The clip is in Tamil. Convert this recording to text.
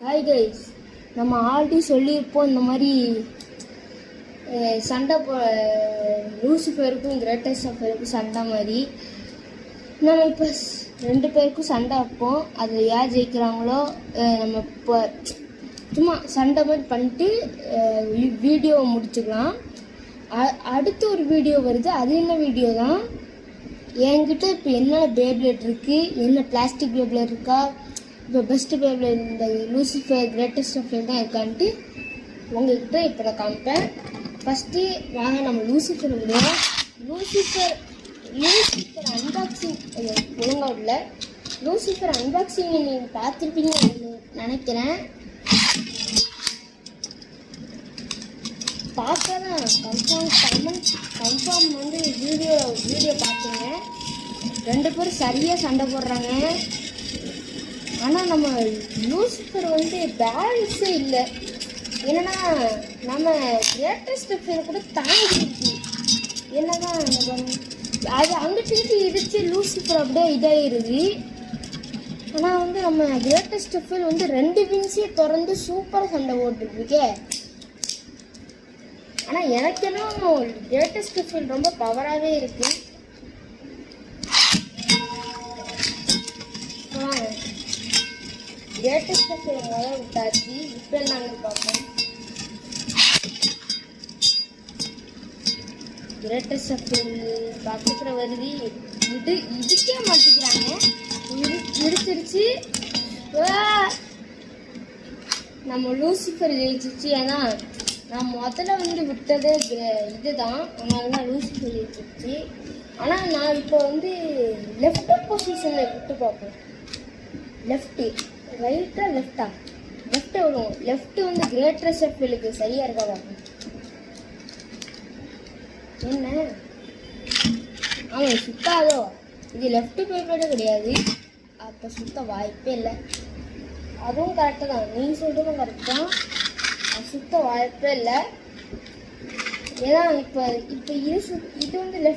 ஹாய் கைஸ், நம்ம ஆல்ரெடி சொல்லியிருப்போம் இந்த மாதிரி சண்டை லூசிஃபருக்கும் கிரேட்டஸ்ட் ஆஃபருக்கும் சண்டை மாதிரி நம்ம இப்போ 2 பேருக்கும் சண்டை வைப்போம். அதில் யார் ஜெயிக்கிறாங்களோ நம்ம இப்போ சும்மா சண்டை மாதிரி பண்ணிட்டு வீடியோவை முடிச்சுக்கலாம். அடுத்து ஒரு வீடியோ வருது. அது என்ன வீடியோ தான், என்கிட்ட இப்போ என்ன பேப்ளேட் இருக்குது, என்ன பிளாஸ்டிக் பேப்ளேட் இருக்கா, இப்போ பெஸ்ட்டு பேப்ளேட் இந்த லூசிஃபர் கிரேட்டஸ்ட் ஆஃப் தான் இருக்கான்ட்டு உங்கள்கிட்ட இப்போ நான் காமிப்பேன். ஃபஸ்ட்டு வாங்க நம்ம லூசிஃபர் விடுவோம். லூசிஃபர் அன்பாக்சிங் ஒழுங்காக இல்லை. லூசிஃபர் அன்பாக்சிங் நீங்கள் பார்த்துருப்பீங்கன்னு நினைக்கிறேன். பார்க்கலாம், கன்ஃபார்ம் வந்து வீடியோ பார்த்துங்க. 2 பேரும் சரியாக சண்டை போடுறாங்க. ஆனால் நம்ம லூசிஃபர் வந்து பேலன்ஸே இல்லை. என்னன்னா நம்ம கிரேட்டஸ்ட் ஆஃப் கூட தாங்கிருக்கு. என்னன்னா அது அங்கிட்டு இடிச்சு லூசிஃபர் அப்படியே இதாகிடுது. ஆனால் வந்து நம்ம கிரேட்டஸ்ட் ஆஃப் வந்து 2 விங்ஸையும் திறந்து சூப்பராக சண்டை போட்டுருக்கே. ஆனால் எனக்கு என்ன கிரேட்டஸ்ட் ஆஃப் ரொம்ப பவராகவே இருக்குது. கிரேட்டஸ்ட் ஆஃப் முதல்ல விட்டாச்சு. இப்போ நாங்கள் பார்ப்போம். கிரேட்டஸ்ட் ஆஃப் பக்கத்தில் வருது. இடிக்க மாட்டேங்கிறாங்க. இடிச்சிருச்சு. நம்ம லூசிஃபர் ஜெயிச்சிச்சு. ஏன்னா நான் முதல்ல வந்து விட்டதே இதுதான், அதனால தான் லூசிஃபர் ஜெயிச்சிருச்சு. ஆனால் நான் இப்போ வந்து லெஃப்ட் பொசிஷனில் விட்டு பார்ப்போம். லெஃப்ட்டு ரைட்டா லெஃப்டா? லெஃப்ட் விடுவோம். லெஃப்ட் வந்து கிரேட்டஸ்ட் ஆஃப்க்கு சரியாக இருக்கா பார்ப்போம். என்ன ஆமாம் சுத்தாதோ, இது லெஃப்ட் பேப்பரே கிடையாது. அப்போ சுத்த வாய்ப்பே இல்லை. அதுவும் கரெக்டு தான், நீ சொல்கிறதும் கரெக்ட் தான். சுத்த வாய்ப்பே இல்லை. ஏன்னா இப்போ இது வந்து லெஃப்ட்